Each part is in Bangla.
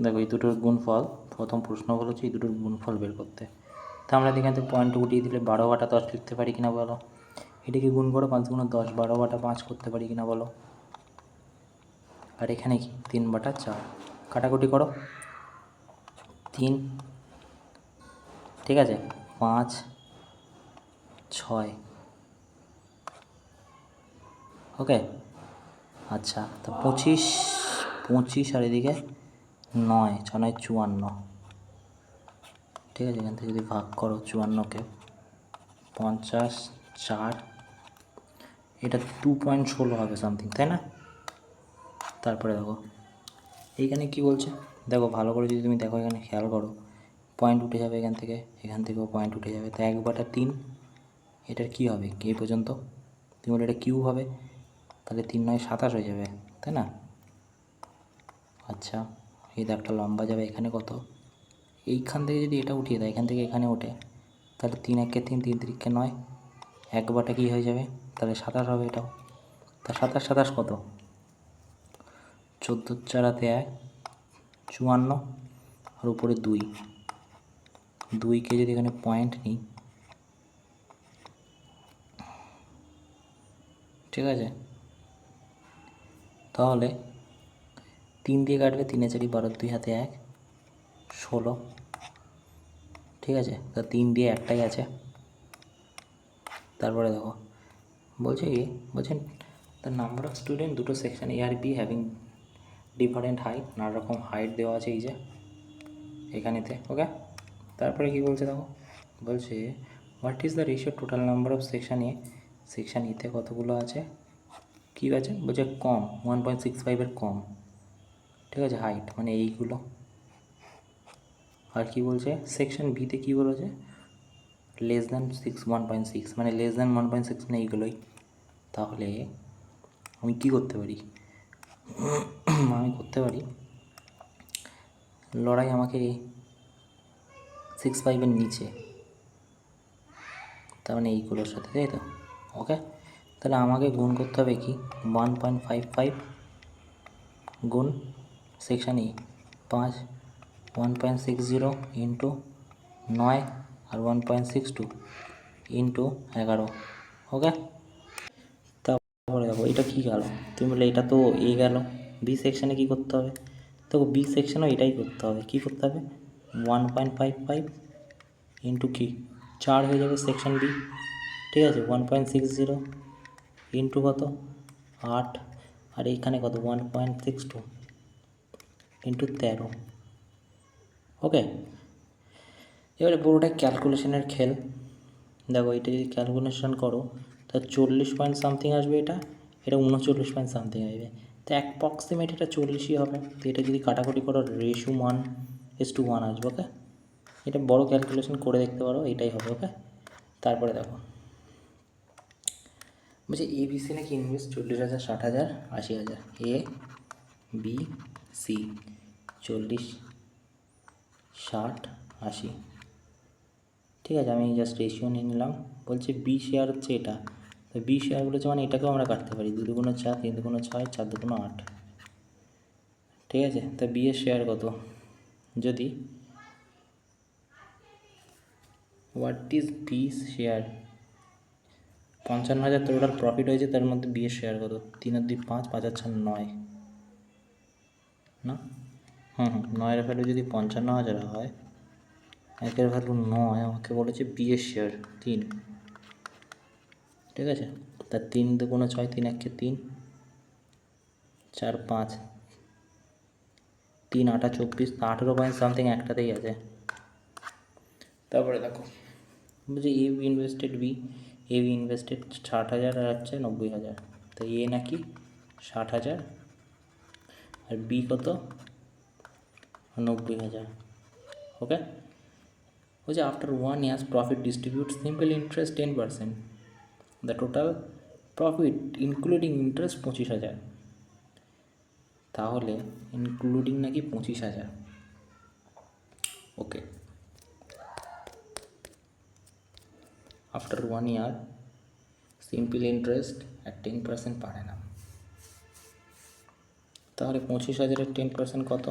দেখো এই দুটোর গুণফল, প্রথম প্রশ্ন বলেছে এই দুটোর গুণফল বের করতে। তা আমরা এখান থেকে পয়েন্ট উঠিয়ে দিলে 12/10 লিখতে পারি কিনা বলো। এটিকে গুণ করো 5 × 10, 12/5 করতে পারি কিনা বলো। আর এখানে কি 3/4, কাটাকুটি করো। 3, ঠিক আছে, 5, 6, ওকে। আচ্ছা, তো 25 আর এদিকে 9, 6 9 54, ঠিক আছে। এখান থেকে যদি ভাগ করো 54কে, 50, 4, এটা 2.16 হবে সামথিং, তাই না? তারপরে দেখো এইখানে কি বলছে, দেখো ভালো করে যদি তুমি দেখো, এখানে খেয়াল করো, পয়েন্ট উঠে যাবে এখান থেকেও পয়েন্ট উঠে যাবে। তো 1/3 এটার কী হবে, এই পর্যন্ত তুমি বলে এটা কিউব হবে, তাহলে 3 9 27 হয়ে যাবে, তাই না? আচ্ছা, এই দাগটা লম্বা যাবে এখানে কত, এইখান থেকে যদি এটা উঠিয়ে দেয়, এখান থেকে এখানে ওঠে, তাহলে 3 1 3, 3 3 9, 1/, কী হয়ে যাবে, তাহলে 27 হবে এটাও। তা 27 27 কত, 14 4 1 54, আর উপরে 2কে যদি এখানে পয়েন্ট নিই, ঠিক আছে, তাহলে 3 দিয়ে কাটবে, 3 4 12, 2 হাতে 1, 16, ঠিক আছে। তা 3 দিয়ে একটাই আছে। তারপরে দেখো বলছেন দ্য নাম্বার অফ স্টুডেন্ট, দুটো সেকশন এ আর বি হ্যাভিং ডিফারেন্ট হাইট, নানা রকম হাইট দেওয়া আছে এই যে এখানেতে, ওকে। তারপরে কি বলছে দেখো, বলছে what is the ratio total number of section A, section এতে কতগুলো আছে, কী আছে, বলছে কম 1.65 কম, ঠিক আছে, হাইট মানে এইগুলো। আর কি বলছে সেকশন বিতে কী বলেছে, লেস দ্যান 1.6, মানে লেস দ্যান 1.6 মানে এইগুলোই। তাহলে আমি কি করতে পারি, আমি করতে পারি লড়াই আমাকে 6.5 নিচে, তার মানে এইগুলোর সাথে, তাই তো, ওকে। তাহলে আমাকে গুণ করতে হবে কি 1.55 গুণ সেকশন ই 5, 1.60 ইন্টু 9, আর 1.62 ইন্টু 11, ওকে। তারপরে দেখো এটা কী গেল, তুমি বললে এটা তো এ গেল, বি সেকশানে কী করতে হবে, দেখো বি সেকশানেও এটাই করতে হবে, কী করতে হবে 1.55 ইন্টু কি 4 হয়ে যাবে সেকশন বি, ঠিক আছে, 1.60 ইন্টু কত 8, আর এইখানে কত 1.62 ইন্টু 13, ওকে। এবারে পুরোটা ক্যালকুলেশনের খেল। দেখো এটা যদি ক্যালকুলেশন করো তা 40 পয়েন্ট সামথিং আসবে, এটা 39 পয়েন্ট সামথিং আসবে, তো অ্যাপ্রক্সিমেট এটা 40ই হবে। তো এটা যদি কাটাকুটি করো রেশিও 1:1 আসবে, ওকে। এটা বড় ক্যালকুলেশন করে দেখতে পারো, এটাই হবে, ওকে। তারপরে দেখো বলছে এ বি সি নাকি ইনভেস্ট 40,000, 60,000, 80,000, এ বি সি 40, 60, 80, ঠিক আছে। আমি জাস্ট রেশিও নিয়ে নিলাম। বলছে বি শেয়ার হচ্ছে এটা, তো বি শেয়ার বলেছে মানে এটাকেও আমরা কাটতে পারি, 2 × 4, 3 × 6, 4 × 8, ঠিক আছে। তা বি এর শেয়ার কত, যদি what is B share, 55,000 total profit হয়েছে, তার মধ্যে বি এর শেয়ার কত, 3 আর 2 5, 5 আর 6 9, না 9-এর ভ্যালু যদি 55,000 হয়, 1-এর ভ্যালু 9, আমাকে বলেছে বি এর শেয়ার 3, ঠিক আছে। তার 3 × 6, 3 1 3, 4 5, 3 8 24, 18 পয়েন্ট সামথিং একটাতেই আছে। তারপরে দেখো বলছি এ ইনভেস্টেড বি 60,000 আর হচ্ছে 90,000, তো এ নাকি 60,000 আর বি কত 90,000, ওকে। বলছে after 1 years profit distribute simple interest 10%, the total profit including interest 25,000, তাহলে ইনক্লুডিং নাকি 25,000, okay. After 1 year simple interest at 10% per annum, তাহলে 25,000-এর 10% কত,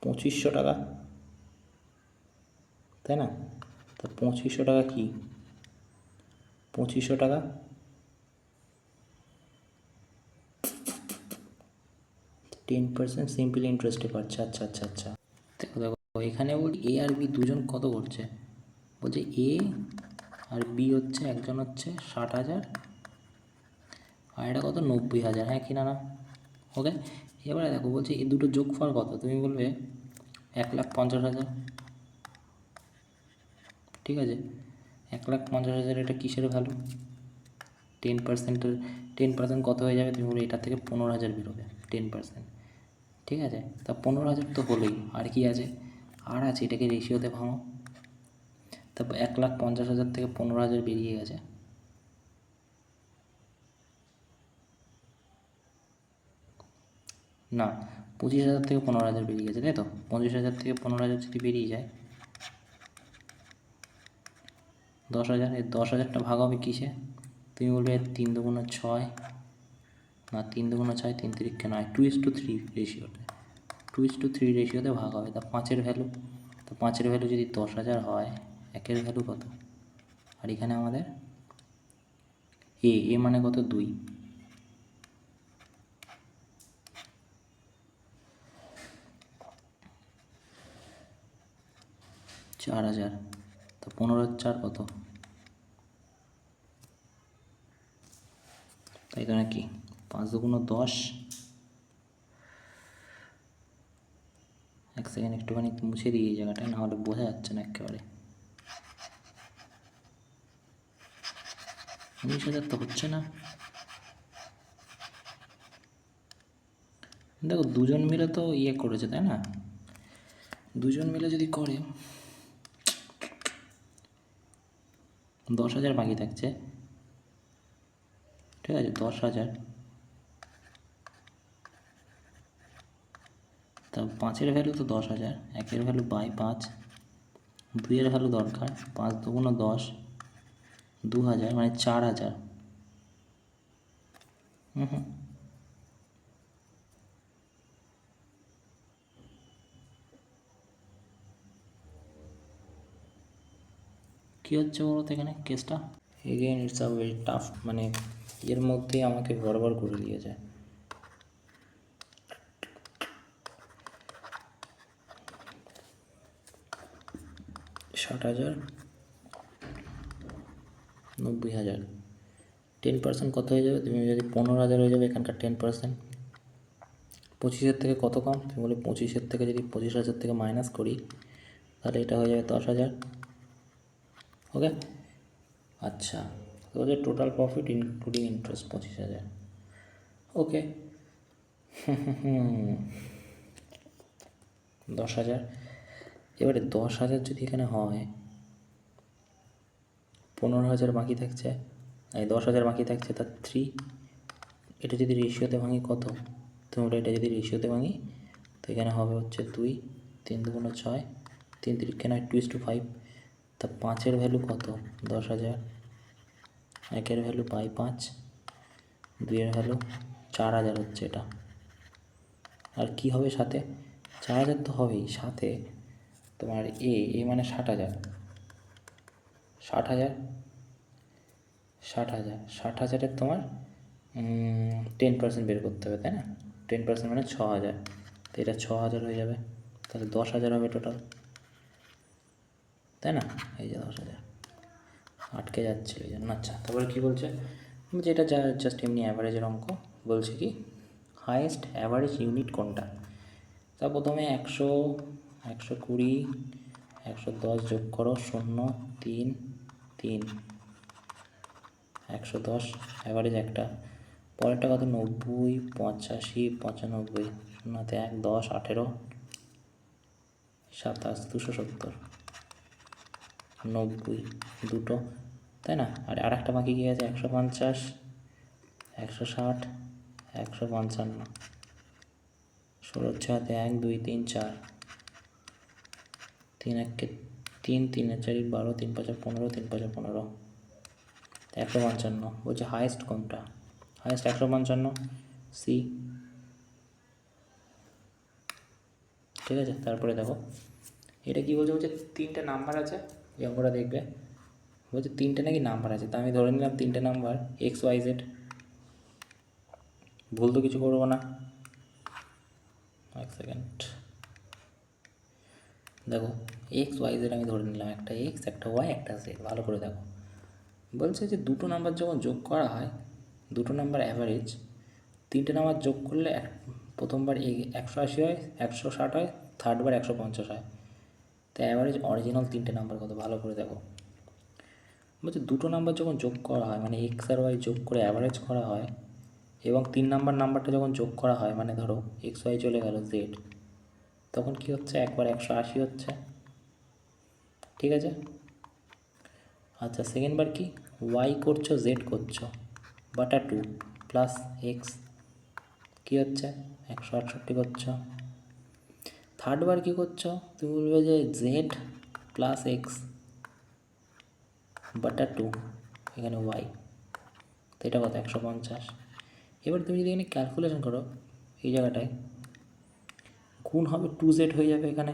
2500 টাকা, তাই না? তা 2500 টাকা কি? 2500 টাকা 10% সিম্পল ইন্টারেস্টে পাচ্ছে। আচ্ছা আচ্ছা আচ্ছা, দেখো দেখো এখানে বলি এ আর বি দুজন কত করছে, বলছে এ আর বি হচ্ছে, একজন হচ্ছে 60,000 আর এটা কত 90,000, হ্যাঁ কি না না? ওকে, এবারে দেখো বলছে এই দুটো যোগফল কত, তুমি বলবে 1,50,000, ঠিক আছে? 1,50,000 এটা কিসের ভ্যালু? 10%, 10% কত হয়ে যাবে, তুমি বলবে এটা থেকে 15,000 বেরোবে 10%, ঠিক আছে? তা 15,000 তো হলোই, আর কি আছে? আর আছে, এটাকে রেশিওতে ভাঙো, তারপর 1,50,000 থেকে 15,000 বেরিয়ে গেছে, না 25,000 থেকে 15,000 বেরিয়ে গেছে, তাই তো? 25,000 থেকে 15,000 যদি বেরিয়ে যায় 10,000, এই 10,000টা ভাগ হবে কিসে? তুমি বলবে 3 দুগুণ 6, না 3 দুগুণ 6, 3 তিরিক্ষে নয়, 2:3 রেশিওতে, 2:3 রেশিওতে ভাগ হবে। তা 5-এর ভ্যালু, তো 5-এর ভ্যালু যদি 10,000 হয়, 1-এর ভ্যালু কত? আর এখানে আমাদের এ মানে কত? 2, 4,000, তো 15,000 কত? তাই তো নাকি? 5 দুগুণ 10, এক সেকেন্ড একটুখানি মুছে দিই এই জায়গাটা, না হলে বোঝা যাচ্ছে না একেবারে। 19,000 তো হচ্ছে না। দেখো দুজন মিলে তো ইয়ে করেছে, তাই না? দুজন মিলে যদি করে 10,000 বাকি থাকছে, ঠিক আছে? 10,000, তা 5-এর ভ্যালু তো 10,000, 1-এর ভ্যালু বাই 5, 2-এর ভ্যালু দরকার, 5 দুগুণ 10, 2,000 মানে 4,000। হুম, কী হচ্ছে বলো তো এখানে কেসটা? Again it's a very tough, মানে এর মধ্যেই আমাকে গড়বড় করে দিয়েছে। ষাট হাজার, 90,000, 10% কত হয়ে যাবে? তুমি যদি 15,000 হয়ে যাবে এখানকার 10%, 25,000 থেকে কত কম? তুমি বলে 25,000 থেকে যদি 25,000 থেকে মাইনাস করি তাহলে এটা হয়ে যাবে 10,000, ওকে? আচ্ছা, তো বলছে টোটাল প্রফিট ইনক্লুডিং ইন্টারেস্ট 25,000, ওকে। 10,000, এবারে 10,000 যদি এখানে হয়, 15,000 বাকি থাকছে, এই 10,000 বাকি থাকছে, তার 3, এটা যদি রেশিওতে ভাঙি কত? তোমরা এটা যদি রেশিওতে ভাঙি তো এখানে হবে হচ্ছে 2, 3 দুগুণ 6, 3 তিরিক্ষে নয়, 2:5, তা 5-এর ভ্যালু কত? 10,000, 1-এর ভ্যালু বাই 5, 2-এর ভ্যালু 4,000 হচ্ছে এটা। আর কি হবে সাথে? 4,000 তো হবেই, সাথে তোমার এ মানে 60,000, 60,000, 60,000, 60,000-এর তোমার 10% বের করতে হবে, তাই না? 10% মানে 6,000, তো এটা 6,000 হয়ে যাবে, তাহলে 10,000 হবে টোটাল, তাই না? এই যে 10,000 আটকে যাচ্ছে ওই জন্য। আচ্ছা, তারপরে কী বলছে? যেটা যা জাস্ট এমনি অ্যাভারেজের অঙ্ক, বলছে কি হাইয়েস্ট অ্যাভারেজ ইউনিট কোনটা? তা প্রথমে 100, 120, 110 যোগ করো, 0, 3, 3, 110 অ্যাভারেজ একটা। পরেরটা কত? 90, 85, 95, 0-তে 1, 10, 18, 27, 270, 90 দুটো, তাই না? আর একটা বাকি কি আছে? 150, 160, 155, 16-তে 1, 2, 3, 4, 3 1-কে 3, 3 4, 12, 3 5 15, 3 5 15, 155। বলছে হাইয়েস্ট কোনটা? Highest 155, C. ঠিক আছে। তারপরে দেখো এটা কী বলছে, বলছে তিনটে নাম্বার আছে, এই অঙ্কটা দেখবে, বলছে তিনটে নাকি নাম্বার আছে, তা আমি ধরে নিলাম তিনটে নাম্বার এক্স ওয়াই জেড, ভুল তো কিছু করবো না। এক সেকেন্ড, দেখো এক্স ওয়াই জেড আমি ধরে নিলাম, একটা এক্স একটা ওয়াই একটা জেড। ভালো করে দেখো, বলছে যে দুটো নাম্বার যখন যোগ করা হয়, দুটো নাম্বার অ্যাভারেজ, তিনটে নাম্বার যোগ করলে প্রথমবার 180 হয়, 160 হয়, থার্ডবার 150 হয়। তো অ্যাভারেজ অরিজিনাল তিনটে নাম্বার কত, ভালো করে দেখো। বলছে দুটো নাম্বার যখন যোগ করা হয়, মানে এক্স আর ওয়াই যোগ করে অ্যাভারেজ করা হয়, এবং তিন নাম্বারটা যখন যোগ করা হয়, মানে ধরো এক্স ওয়াই চলে গেল জেড, তখন কি হচ্ছে, একবার 180 হচ্ছে, ঠিক আছে। আচ্ছা সেকেন্ডবার কি, ওয়াই করছো জেড করছো, বাটা 2 প্লাস এক্স কী হচ্ছে 168 করছো। থার্ডবার কী করছো, তুমি বলবে যে জেড প্লাস এক্স বাটা 2, এখানে ওয়াই, তো এটা কত 150। এবার তুমি যদি এখানে ক্যালকুলেশন করো, এই জায়গাটায় গুণ হবে 2z হয়ে যাবে এখানে,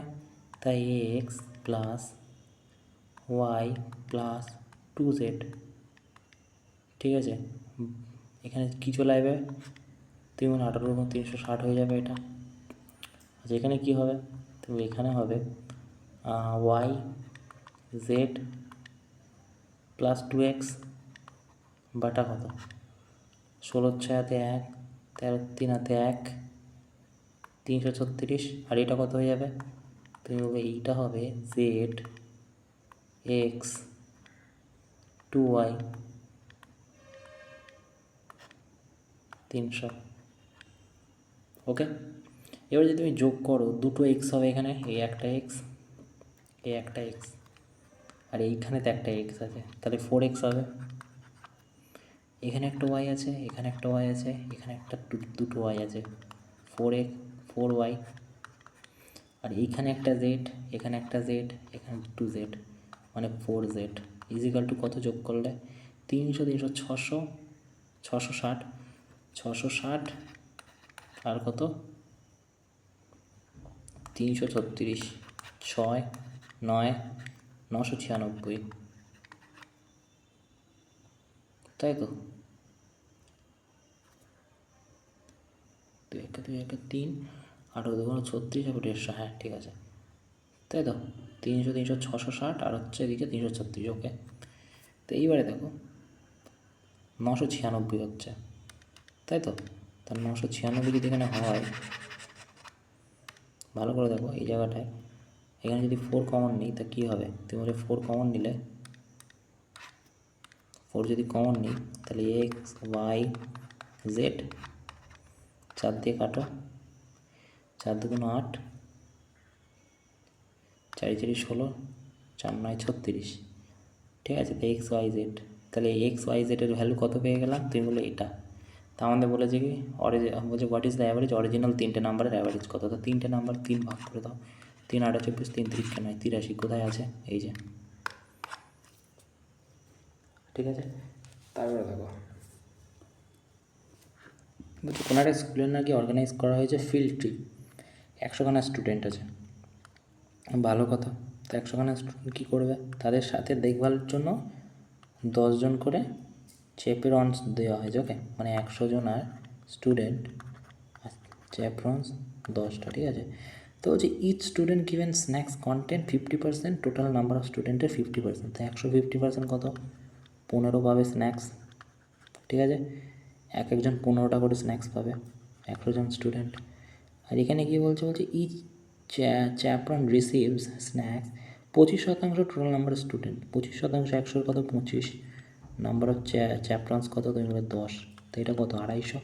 তাই x plus Y plus 2z, ঠিক আছে। এখানে কী চলে আসবে, 3×18=360 হয়ে যাবে এটা। আচ্ছা এখানে কী হবে, তো এখানে হবে ওয়াই জেড প্লাস 2x বাটা কত, 16×6 1, 13×3 1, 336। আর এটা কত হয়ে যাবে, তুমি বলবে এইটা হবে জেড এক্স 2y 300। ওকে, এবার যদি তুমি যোগ করো, দুটো এক্স হবে এখানে, এই একটা এক্স, এই একটা এক্স, আর এইখানে তো একটা এক্স আছে, তাহলে 4x হবে। এখানে একটা ওয়াই আছে, এখানে একটা ওয়াই আছে, এখানে একটা দুটো ওয়াই আছে, 4y, আর এইখানে একটা জেড, এখানে একটা জেড, এখানে 2z, মানে 4z ইজিক্যাল টু কত যোগ করলে 300 300 600, 660, 660 আর কত 336, 6 9 996, তাই তো, 2 1 2 1 3, 8 2 36, 150, হ্যাঁ ঠিক আছে, তাই তো 300 300 660 আর হচ্ছে এদিকে 336। ওকে, তো এইবারে দেখো 996 হচ্ছে, তাই তো, তার 996 যদি এখানে হয়, ভালো করে দেখো এই জায়গাটায়, এখানে যদি 4 কমন নিই তা কী হবে, তুমি বলে 4 কমন নিলে, 4 যদি কমন নিই তাহলে এক্স ওয়াই জেড, 4 দিয়ে কাটো, 4 2 8, 4 4 16, 4 9 36, ঠিক আছে। তো এক্স ওয়াই জেড, তাহলে এক্স ওয়াই জেডের ভ্যালু কত পেয়ে গেলাম, তুমি বলে এটা। তা আমাদের বলেছে কি বলছে what is the average, original তিনটে নাম্বারের অ্যাভারেজ কত, তো তিনটে নাম্বার 3 ভাগ করে দাও, 3 8 24, 3 3 9 83, কোথায় আছে, এই যে, ঠিক আছে। তারপরে দেখো বলছি কোনো একটা স্কুলের নাকি অর্গানাইজ করা হয়েছে ফিল্ড ট্রিপ, 100খানা স্টুডেন্ট আছে, ভালো কথা। তো 100খানা স্টুডেন্ট কী করবে, তাদের সাথে দেখভালের জন্য 10 জন করে চ্যাপেরন্স দেওয়া হয়েছে। ওকে, মানে 100 জন আর স্টুডেন্ট, চ্যাপরন্স 10টা, ঠিক আছে। তো হচ্ছে each student given snacks content 50%, total number of স্টুডেন্টের 50%, তো 150% কত, 15 পাবে স্ন্যাক্স, ঠিক আছে। একজন 15টা করে স্ন্যাক্স পাবে, 100 জন স্টুডেন্ট। আর এখানে কী বলছে, বলছে each chaperone receives snacks 25% total number of student, 25% 100 কত 25, নাম্বার অফ চ্যাপরন্স কত, তুমি বলে 10, তো এটা কত 250,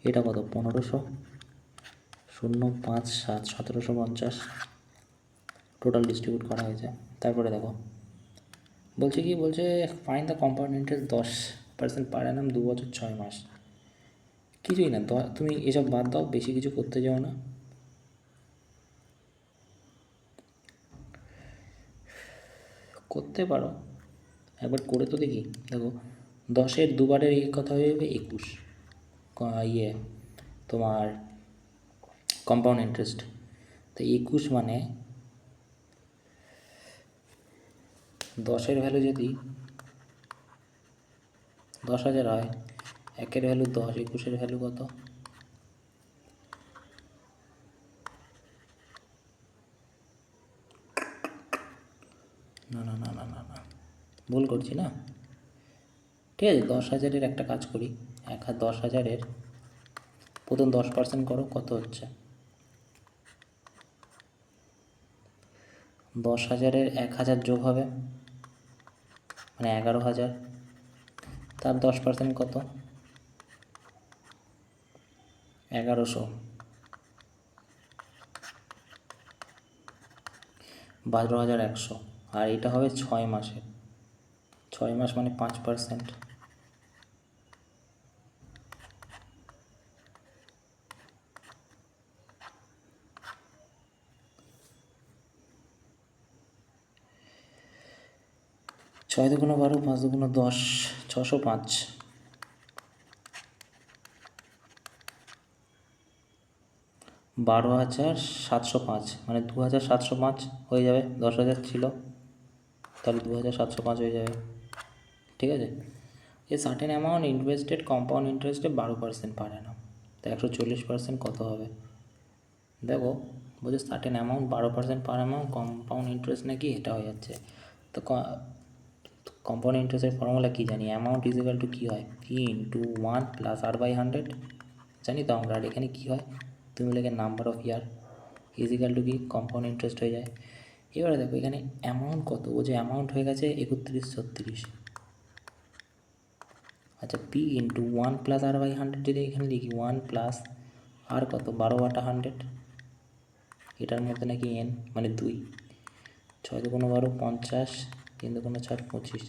এটা কত 1500, 0 5 7 1750 টোটাল ডিস্ট্রিবিউট করা হয়েছে। তারপরে দেখো বলছে কি, বলছে fine the compound interest 10% per Anam 2 বছর 6 মাস, কিছুই না, তুমি এসব বাদ দাও, বেশি কিছু করতে যাও না, করতে পারো, একবার করে তো দেখি। দেখো 10-এর দুবারের এই কথা হয়ে যাবে 21, তোমার কম্পাউন্ড ইন্টারেস্ট, তো তো 21 মানে 10-এর ভ্যালু যদি 10,000 হয়, 1-এর ভ্যালু 10, 21-এর ভ্যালু কত? না না না না না না ভুল করছি না। ঠিক আছে, 10,000-এর একটা কাজ করি, 10,000-এর প্রথম 10% করো, কত হচ্ছে? 10,000-এর 1,000 যোগ হবে মানে 11,000, তার 10% কত? 1100, 12,100। আর এটা হবে 6 মাসের, 6 মাস মানে 5%। ছয় দুগুণ 12, 5 দুগুণ 10, 605। 12,705 মানে 2,705 হয়ে যাবে। 10,000 ছিল, তাহলে 2,705 হয়ে যাবে। ঠিক আছে, a certain amount invested compound ইন্টারেস্টে 12% পার অ্যানাম। তো 140% কত হবে? দেখো বলছে সার্টেন অ্যামাউন্ট 12% পার অ্যামাউন্ট কম্পাউন্ড ইন্টারেস্ট নাকি এটা হয়ে যাচ্ছে। তো কম্পাউন্ড ইন্টারেস্টের ফর্মুলা কী জানি? অ্যামাউন্ট ইজ ইকুয়াল টু কী হয়? পি ইন্টু 1 প্লাস R/100 জানি তো আমরা। আর এখানে কী হয়? তুমি লেখে number of year is equal to কি কম্পাউন্ড ইন্টারেস্ট হয়ে যায়। এবারে দেখো এখানে অ্যামাউন্ট কত, বলছে অ্যামাউন্ট হয়ে গেছে 3136। আচ্ছা, পি ইন্টু 1 প্লাস R/100 যদি এখানে লিখি 1 প্লাস আর কত 12/100, এটার মধ্যে নাকি এন মানে 2, 6 দুগুণ 12 50, 3 দুগুণ 4 25,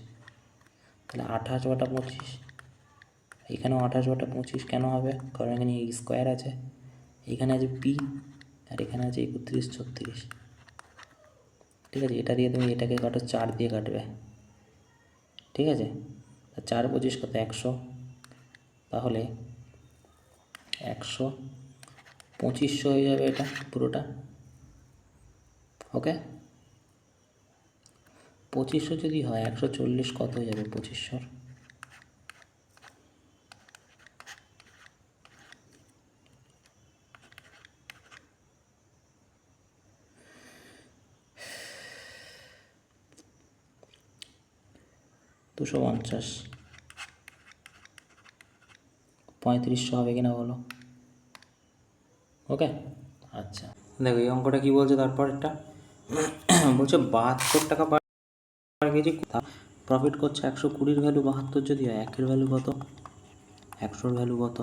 তাহলে 28/25। এখানেও 28/25 কেন হবে? কারণ এখানে স্কোয়ার আছে, এখানে আছে পি আর এখানে আছে 3136। ঠিক আছে, এটা দিয়ে তুমি এটাকে কাটো, 4 দিয়ে কাটবে। ঠিক আছে, 4 25 কত? 100, তাহলে 100 2500 হয়ে যাবে এটা পুরোটা। ওকে, 2500 যদি হয় 140 কত হয়ে যাবে? 2500 250, 3500 হবে কিনা বলো? ওকে, আচ্ছা দেখো এই অঙ্কটা কী বলছে। তারপর একটা বলছে 72 টাকা পার কেজি প্রফিট করছে। 120-র ভ্যালু 72 যদি হয়, 1-এর ভ্যালু কত? 100-র ভ্যালু কত?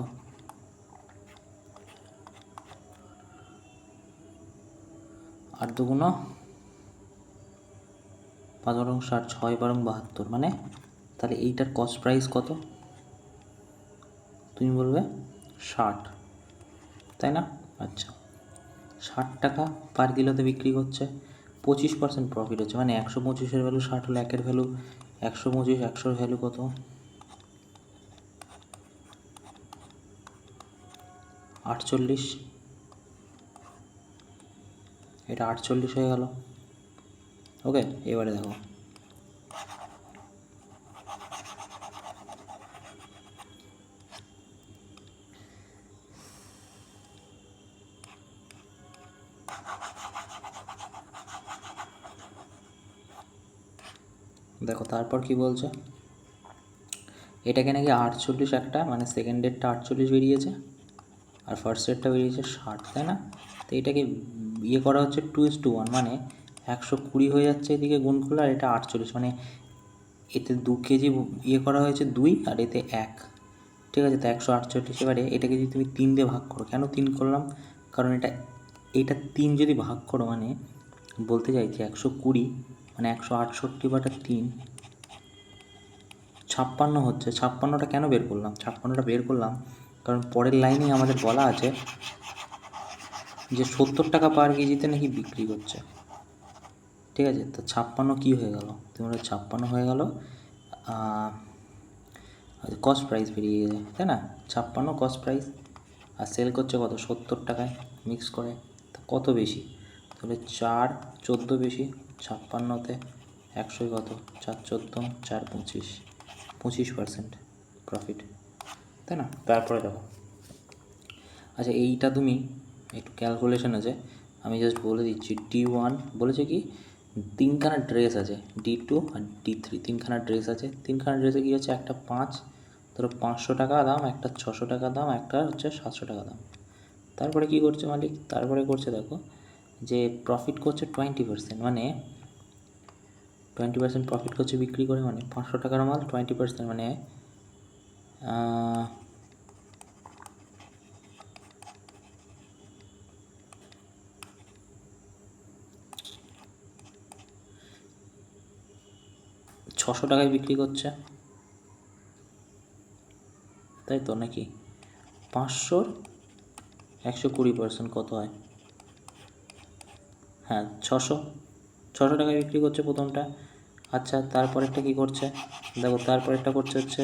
8 দুগুণ 5 বারং 60, 6 বারং 72, মানে তাহলে এইটার কস্ট প্রাইস কত? তুমি বলবে 60, তাই না? আচ্ছা, 60 টাকা পার কিলোতে বিক্রি করছে, 25% প্রফিট হচ্ছে, মানে 125-এর ভ্যালু 60 হলো, 1-এর ভ্যালু 125, 100-র ভ্যালু কত? 48, এটা 48 হয়ে গেল। ওকে, এবারে দেখো দেখো তারপর কি বলছে। এটাকে নাকি 48 একটা, মানে সেকেন্ড ডেটটা 48 বেরিয়েছে আর ফার্স্ট ডেটটা বেরিয়েছে 60, তাই না? তো এটাকে ইয়ে করা হচ্ছে 2:1, মানে 120 হয়ে যাচ্ছে এদিকে গুণ করলে, আর এটা 48, মানে এতে 2 কেজি ইয়ে করা হয়েছে 2 আর এতে 1। ঠিক আছে, তো 148। এবারে এটাকে যদি তুমি 3 দিয়ে ভাগ করো, কেন 3 করলাম? কারণ এটা 3 যদি ভাগ করো, মানে বলতে চাইছি 120 মানে 168/3 56 হচ্ছে। 56টা কেন বের করলাম? 56টা বের করলাম কারণ পরের লাইনেই আমাদের বলা আছে যে 70 টাকা পার কেজিতে নাকি বিক্রি করছে। ঠিক আছে, তো 56 কী হয়ে গেল? তোমার 56 হয়ে গেল কস্ট প্রাইস বেরিয়ে গেছে, তাই না? 56 কস্ট প্রাইস, আর সেল করছে কত? 70 টাকায় মিক্স করে। তো কত বেশি? তাহলে 4 14 বেশি 56তে 100 কত 4 14 4 25 25% প্রফিট, তাই না? তারপরে দেখো, আচ্ছা এইটা তুমি একটু ক্যালকুলেশন আছে, আমি জাস্ট বলে দিচ্ছি। D1 বলেছে কি তিনখানা ড্রেস আছে, D2 আর D3 তিনখানা ড্রেস আছে। তিনখানা ড্রেসে কী হচ্ছে, একটা 5 ধরো 500 টাকা দাম, একটা 600 টাকা দাম, একটা হচ্ছে 700 টাকা দাম। তারপরে কি করছে মালিক, তারপরে করছে দেখো যে প্রফিট করছে 20%, মানে 20% প্রফিট করছে বিক্রি করে, মানে 500 টাকার মাল 20% মানে 600 টাকায় বিক্রি করছে, তাই তো নাকি? 500 120% কত হয়? হ্যাঁ 600 টাকায় বিক্রি করছে প্রথমটা। আচ্ছা তারপরেরটা কী করছে দেখো, তারপরেরটা করছে হচ্ছে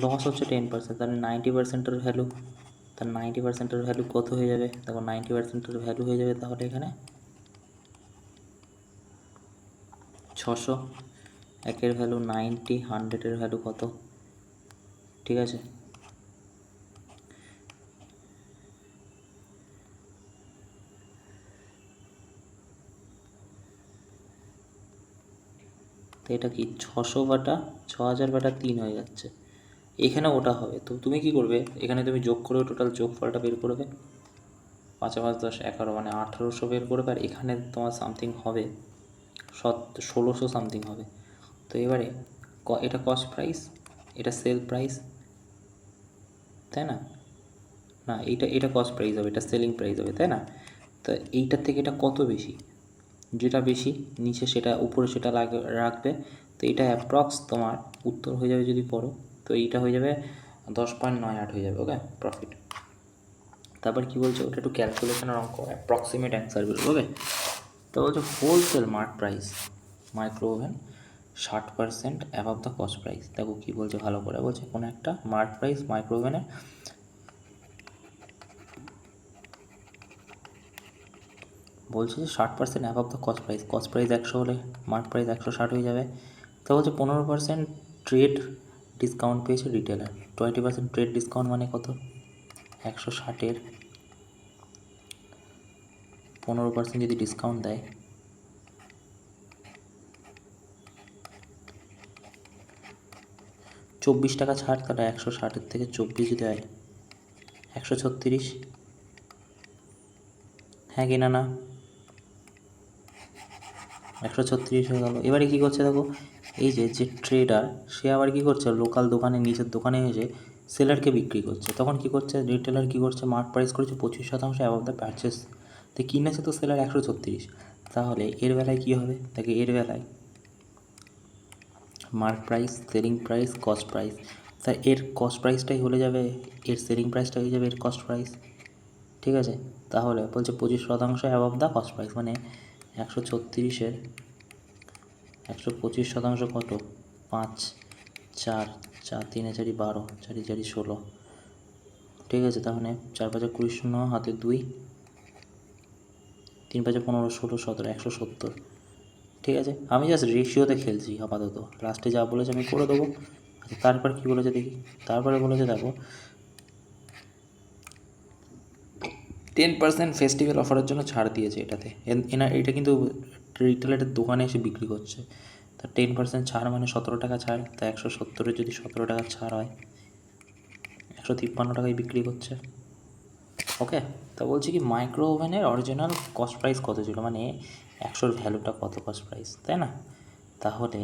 লস হচ্ছে 10%, তাহলে 90%-এর ভ্যালু, তার 90%-এর ভ্যালু কত হয়ে যাবে দেখো, 90%-এর ভ্যালু হয়ে যাবে তাহলে এখানে 600, একের ভ্যালু 90, 100-এর ভ্যালু কত, ঠিক আছে? তো এটা কি 600/6000/3 হয়ে যাচ্ছে, এখানে ওটা হবে। তো তুমি কি করবে, এখানে তুমি যোগ করে টোটাল যোগফলটা বের করবে, 5 5 10 11 মানে 1800 বের করবে, আর এখানে তোমার সামথিং হবে 1600 সামথিং হবে। তো এবারে এটা কস্ট প্রাইস, এটা সেল প্রাইস, তাই না? না এটা কস্ট প্রাইস হবে, এটা সেলিং প্রাইস হবে, তাই না? তো এইটার থেকে এটা কত বেশি, যেটা বেশি নিচে সেটা উপরে সেটা রাখবে। তো এটা অ্যাপ্রক্স তোমার উত্তর হয়ে যাবে যদি পড়ো, তো এইটা হয়ে যাবে 10.98 হয়ে যাবে, ওকে প্রফিট। তারপর কি বলছে ওটা একটু ক্যালকুলেশনের অঙ্ক, অ্যাপ্রক্সিমেট অ্যান্সার বেরোবে, ওকে। তো বলছে wholesale mark price micro oven 60% অ্যাভাব the cost price. দেখো কী বলছে ভালো করে, বলছে কোনো একটা মার্ক প্রাইস মাইক্রো ওভেনে বলছে যে 60% অ্যাভাব the cost price, cost price 100 হলে মার্ক প্রাইস 160 হয়ে যাবে। তো বলছে 15% ট্রেড ডিসকাউন্ট পেয়েছে রিটেলার, 20% ট্রেড ডিসকাউন্ট মানে কত, 160-এর 15% যদি ডিসকাউন্ট দেয়, $24 ছাড়, তাহলে 160-এর থেকে 24 যদি হয় 136, হ্যাঁ কি না, 136 হয়ে গেল। এবারে কী করছে দেখো, এই যে ট্রেডার সে আবার কী করছে, লোকাল দোকানে নিজের দোকানে এসে সেলারকে বিক্রি করছে, তখন কী করছে রিটেলার কী করছে, মার্ক প্রাইস করেছে 25% অ্যাবাভ দ্য পারচেস, তো কিনেছে তো সেলার 136, তাহলে এর বেলায় কী হবে দেখে, এর বেলায় mark price, selling price, cost price, তা এর কস্ট প্রাইসটাই হয়ে যাবে, এর সেলিং প্রাইসটা হয়ে যাবে এর কস্ট প্রাইস, ঠিক আছে? তাহলে বলছে 25% অ্যাবাভ দ্য কস্ট প্রাইস, মানে 136-এর 125% কত, 5 4 4 3 4 12 4 4 16, ঠিক আছে? তাহলে 4 5 20 শূন্য হাতে 2 3 5 15 16 17 170, ঠিক আছে? আমি জাস্ট রেশিওতে খেলছি আপাতত, লাস্টে যা বলেছে আমি করে দেবো। আচ্ছা তারপর কী বলেছে দেখি, তারপরে বলেছে দেখো 10% ফেস্টিভ্যাল অফারের জন্য ছাড় দিয়েছে এটাতে, এটা কিন্তু রিটেলারের দোকানে এসে বিক্রি করছে, তা 10% ছাড় মানে 17 টাকা ছাড়, তা 170-এর যদি 17 টাকা ছাড় হয় 153 টাকায় বিক্রি করছে, ওকে। তা বলছি কি মাইক্রো ওভেনের অরিজিনাল কস্ট প্রাইস কত ছিল, মানে 100-র ভ্যালুটা কত কস্ট প্রাইস, তাই না? তাহলে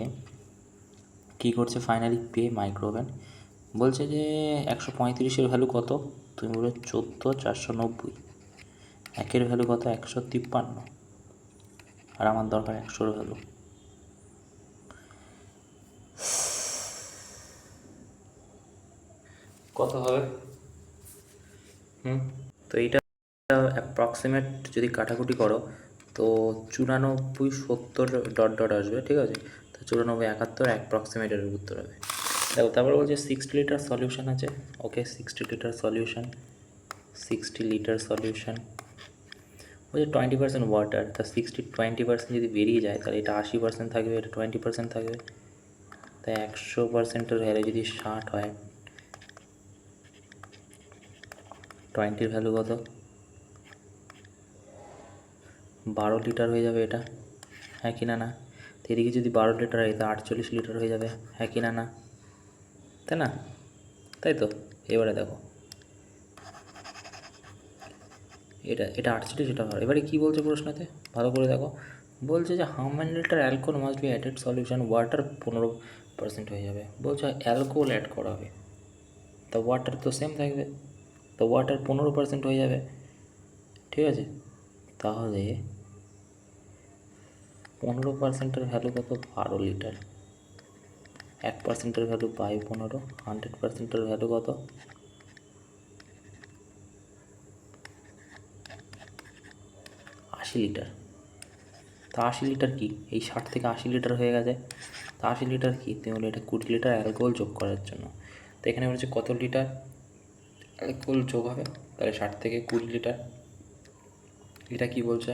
কী করছে ফাইনালি পে মাইক্রো ওভেন, বলছে যে 135-এর ভ্যালু কত, তুমি বলে 14,490, একের ভ্যালু কত 153, আর আমার দরকার 100-র ভ্যালু, কত হবে? তো এইটা অ্যাপ্রক্সিমেট যদি কাটাকুটি করো তো 94 70 ডট ডট আসবে, ঠিক আছে? তো 94 71 অ্যাপ্রক্সিমেটের উত্তর হবে। দেখো তারপর বলছে 60 লিটার সলিউশন আছে, ওকে 60 লিটার সলিউশন, 60 লিটার সলিউশন বলছে 20% ওয়াটার, তা 20% যদি বেরিয়ে যায় তাহলে এটা 80% থাকবে, এটা 20% থাকবে। তাই 100%-এর ভ্যালু যদি 60 হয়, 20-র ভ্যালু কত? 12 লিটার হয়ে যাবে এটা, হ্যাঁ কি না? না, তো এদিকে যদি 12 লিটার হয় তা 48 লিটার হয়ে যাবে, হ্যাঁ কি না? না, তাই না? তাই তো। এবারে দেখো, এটা 48, এটা ভালো। এবারে কী বলছে প্রশ্নতে, ভালো করে দেখো। বলছে যে how many litre alcohol must be added solution, water 15% হয়ে যাবে। বলছে অ্যালকোহল অ্যাড করা হবে, তা ওয়াটার তো সেম থাকবে, তো ওয়াটার 15% হয়ে যাবে, ঠিক আছে? তাহলে 15%-এর ভ্যালু কত? 12 লিটার। 1%-এর ভ্যালু 15, 100%-এর ভ্যালু কত? 80 লিটার। তা 80 লিটার কি? এই 60 থেকে 80 লিটার হয়ে গেছে। তা 80 লিটার কি? তুমি বলে এটা 20 লিটার অ্যালকোহল যোগ করার জন্য। তো এখানে বলছে কত লিটার অ্যালকোহল যোগ হবে, তাহলে 60 থেকে 20 লিটার। এটা কি বলছে?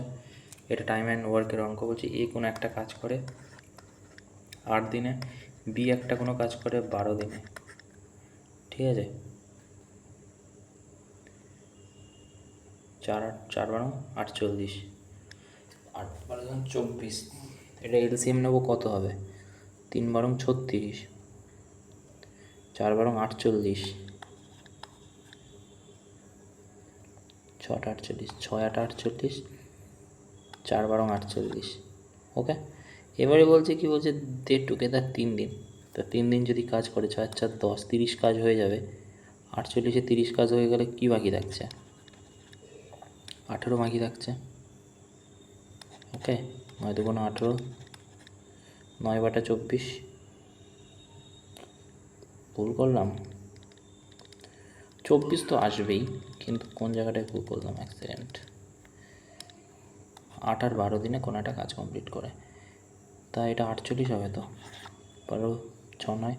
এটা টাইম অ্যান্ড ওয়ার্কের অঙ্ক। বলছে এ কোনো একটা কাজ করে 8 দিনে, বি একটা কোনো কাজ করে 12 দিনে, ঠিক আছে? 4 48, 8 12 24। এটা এলসিএম নেবো, কত হবে? 3 36, 4 48, 6 48, 6 48, 4 48। ওকে, এবারে বলছে কি, বলছে দে টুগেদার 3 দিন। তো 3 দিন যদি কাজ করে 6 4 10, 30 কাজ হয়ে যাবে। 48-এ 30 কাজ হয়ে গেলে কি বাকি থাকছে? 18 বাকি থাকছে। ওকে, 9 2 18, 9 24। ভুল করলাম? 24 তো আসবেই, কিন্তু কোন জায়গাটায় ভুল করলাম? 1 সেকেন্ড। 8 আর 12 দিনে কোনো একটা কাজ কমপ্লিট করে, তা এটা 48 হবে তো। 12 6 9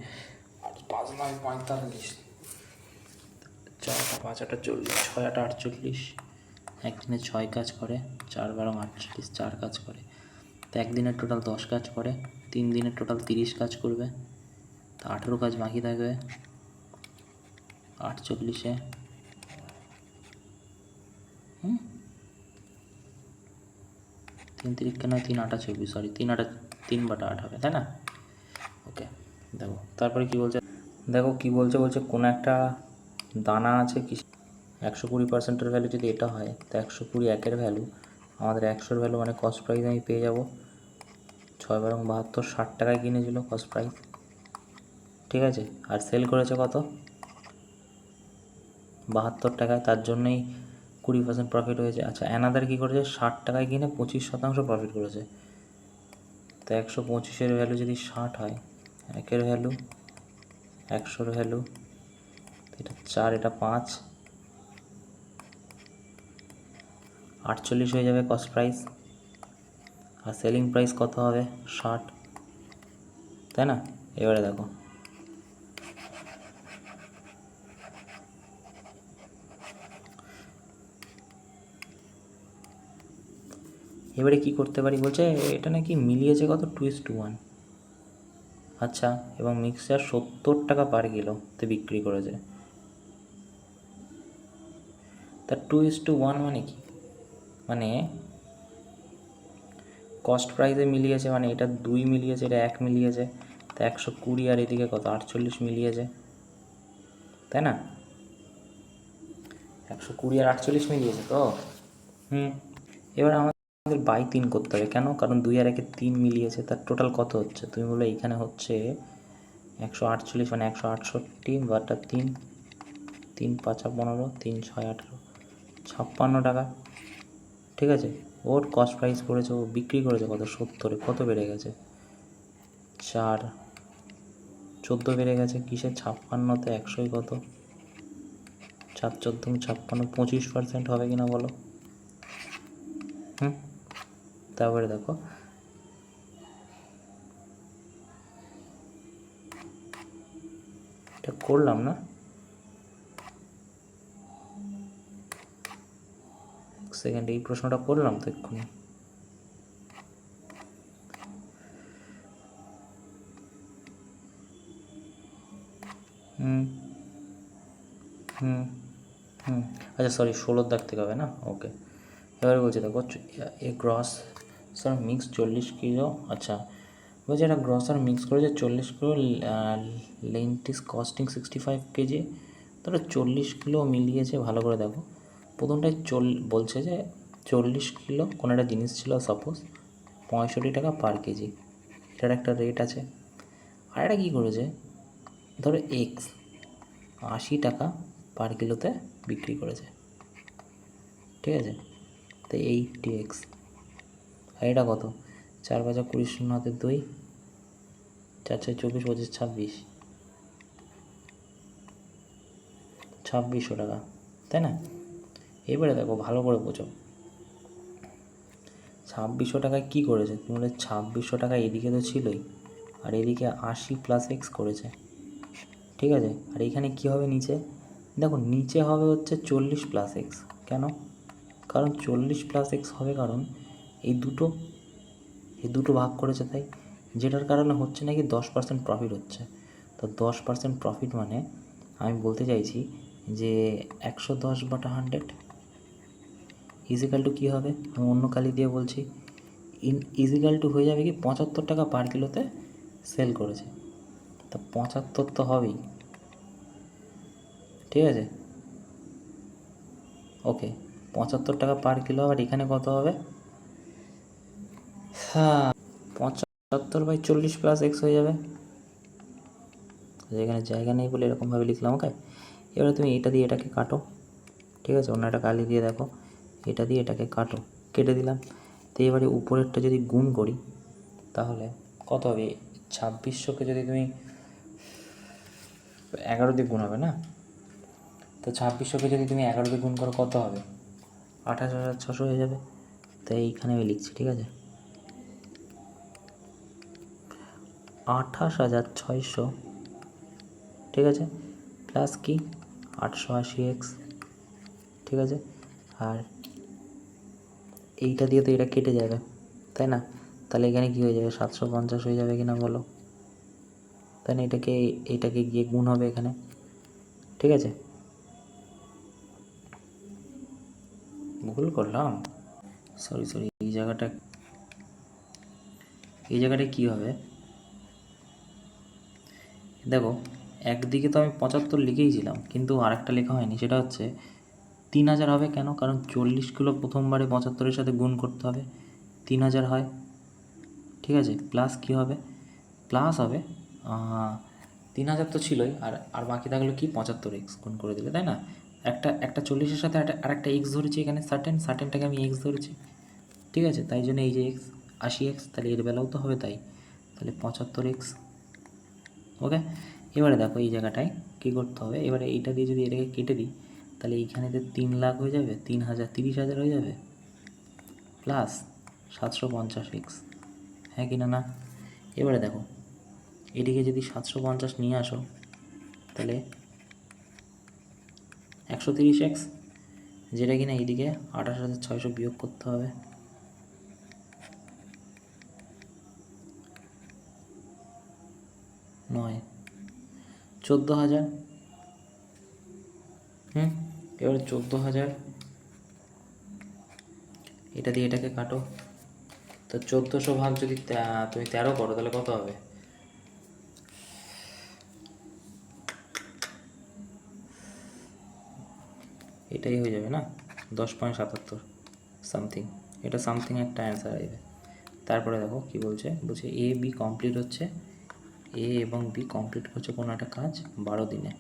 8 5 9 45, 4 5 8 40, 6 8 48। একদিনে 6 কাজ করে, 4 48, 4 কাজ করে। তো একদিনের টোটাল 10 কাজ করে, 3 দিনের টোটাল 30 কাজ করবে, তা 18 কাজ বাকি থাকবে। 48-এ 3 তিরিক্ষা নয়, 3 8 24, সরি 3 8 3/8 হবে, তাই না? ওকে, দেখো তারপরে কি বলছে, দেখো কি বলছে। বলছে কোনো একটা দানা আছে কি 120%-এর ভ্যালু যদি এটা হয়, তো 120 একের ভ্যালু, আমাদের 100-এর ভ্যালু মানে কস্ট প্রাইস আমি পেয়ে যাব 6 72, 60 টাকায় কিনেছিল কস্ট প্রাইস, ঠিক আছে? আর সেল করেছে কত? 72 টাকায়, তার জন্যই 20% প্রফিট হয়েছে। আচ্ছা, অ্যানাদার কী করেছে? 60 টাকায় কিনে 25% প্রফিট করেছে। তো 125-এর ভ্যালু যদি 60 হয়, একের ভ্যালু, 100-এর ভ্যালু, এটা 4, এটা 5, 48 হয়ে যাবে কস্ট প্রাইস। আর সেলিং প্রাইস কত হবে? 60, তাই না? এবারে দেখো, এবারে কি করতে পারি? বলছে এটা নাকি মিলিয়েছে কত? 2:1। আচ্ছা, এবং মিক্সচার 70 টাকা পার কিলোতে বিক্রি করেছে। তা 2:1 মানে কি? মানে কস্ট প্রাইসে মিলিয়েছে, মানে এটা 2 মিলিয়েছে, এটা 1 মিলিয়েছে, তা 120 আর এদিকে কত? 48 মিলিয়েছে, তাই না? 120 আর 48 মিলিয়েছে তো। এবার আমাদের বাই 3 করতে হবে, কেন? কারণ 2 আর 1-এ 3 মিলিয়েছে, তার টোটাল কত হচ্ছে? তুমি বলো এইখানে হচ্ছে 148, মানে 168/3, 3 5 15, 3 6 18, 56 টাকা, ঠিক আছে? ওর কস্ট প্রাইস করেছে, ও বিক্রি করেছে কত? 70-এ। কত বেড়ে গেছে? 4 14 বেড়ে গেছে। কিসে? 56-তে 100-ই কত? 4 14 56, 25% হবে কিনা বলো? তারপরে দেখো, এটা করলাম না, সেকেন্ড, এই প্রশ্নটা করলাম তো এক্ষুনি। হুম হুম হুম আচ্ছা সরি, 16 দাগ থেকে হবে না, ওকে। এবারে বলছে দেখো, এ গ্রস স্যার মিক্স 40 কিলো, আচ্ছা বলছে এটা গ্রস আর মিক্স করেছে 40 kilo, lent is costing 65 KG. তাহলে 40 কিলো মিলিয়েছে, ভালো করে দেখো। প্রথমটায় বলছে যে 40 কিলো কোনো একটা জিনিস ছিল, সাপোজ 65 টাকা পার কেজি, এটার একটা রেট আছে। আর এটা কী করেছে, ধরো এক্স 80 টাকা পার কিলোতে বিক্রি করেছে, ঠিক আছে। তো 80x, আর এটা কত, 4 5 20 শূন্য হাতে 2, 4 4 24 25 26, 2600 টাকা, তাই না? এবারে দেখো ভালো করে বোঝো, 2600 টাকায় কী করেছে, তুমি বলে 2600 টাকা এদিকে তো ছিলই, আর এদিকে 80 প্লাস এক্স করেছে, ঠিক আছে। আর এখানে কী হবে নিচে, দেখো নিচে হবে হচ্ছে 40 প্লাস এক্স। কেন? কারণ 40 প্লাস এক্স হবে, কারণ এই দুটো ভাগ করেছে, তাই, যেটার কারণে হচ্ছে নাকি 10% প্রফিট হচ্ছে। তো 10% প্রফিট মানে আমি বলতে চাইছি যে 110/100 ইজিক্যাল টু কী হবে, আমি অন্য কালি দিয়ে বলছি, ইজিক্যাল টু হয়ে যাবে কি 75 টাকা পার কিলোতে সেল করেছে। তো 75 তো হবেই, ঠিক আছে, ওকে। 75 টাকা পার কিলো, আবার এখানে কত হবে, হ্যাঁ 75/40 প্লাস এক্স হয়ে যাবে। যেখানে জায়গা নেই বলে এরকমভাবে লিখলাম, ওকে। এবারে তুমি এটা দিয়ে এটাকে কাটো, ঠিক আছে, অন্য একটা কালি দিয়ে দেখো, এটা দিয়ে এটাকে কাটো, কেটে দিলাম। তো এবারে উপরেরটা যদি গুণ করি তাহলে কত হবে, 2600কে যদি তুমি 11 দিয়ে গুণ হবে না, তো 2600কে যদি তুমি 11 দিয়ে গুণ করো কত হবে, 28,600 হয়ে যাবে। তাই এইখানে আমি লিখছি, ঠিক আছে, 28,600, ঠিক আছে, প্লাস কি 880x, ঠিক আছে। আর এইটা দিয়ে তো এটা কেটে যাবে, তাই না? তাহলে এখানে কী হয়ে যাবে, 750 হয়ে যাবে কিনা বলো, তাই না? এইটাকে গিয়ে গুণ হবে এখানে, ঠিক আছে। ভুল করলাম, সরি, এই জায়গাটায় কী হবে দেখো, একদিকে তো আমি 75 লিখেইছিলাম, কিন্তু আরেকটা লেখা হয়নি, সেটা হচ্ছে 3000 হবে। কেন? কারণ 40 কিলো প্রথমবারে 75-এর সাথে গুণ করতে হবে, 3000 হয়, ঠিক আছে। প্লাস কী হবে, প্লাস হবে 3000 তো ছিলই, আর বাকি থাকলো কি 75x গুণ করে দিলে, তাই না? একটা 40-এর সাথে আরেকটা এক্স ধরেছি এখানে, সার্টেনটাকে আমি এক্স ধরেছি, ঠিক আছে, তাই জন্য এই যে এক্স 80x, তাহলে এর বেলাও তো হবে তাই, তাহলে 75x, ওকে। এবারে দেখো এই জায়গাটায় কী করতে হবে, এবারে এইটা দিয়ে যদি এটাকে কেটে দিই তাহলে এইখানেতে 3 লাখ হয়ে যাবে, 3000 30,000 হয়ে যাবে, প্লাস 750x, হ্যাঁ কি না, না? এবারে দেখো এদিকে যদি 750 নিয়ে আসো তাহলে 130x, যেটা কিনা এইদিকে 28,600 বিয়োগ করতে হবে, 9 14,000, এবারে 14,000, এটা দিয়ে এটাকে কাটো, তো 1400 ভাগ যদি তুমি 13 করো তাহলে কত হবে, এটাই হয়ে যাবে না, 10.77 সামথিং, এটা সামথিং একটা অ্যান্সার আসবে। তারপরে দেখো কি বলছে এ বি কমপ্লিট হচ্ছে, এ এবং বি কমপ্লিট করছে কোনো একটা কাজ 12 দিনে,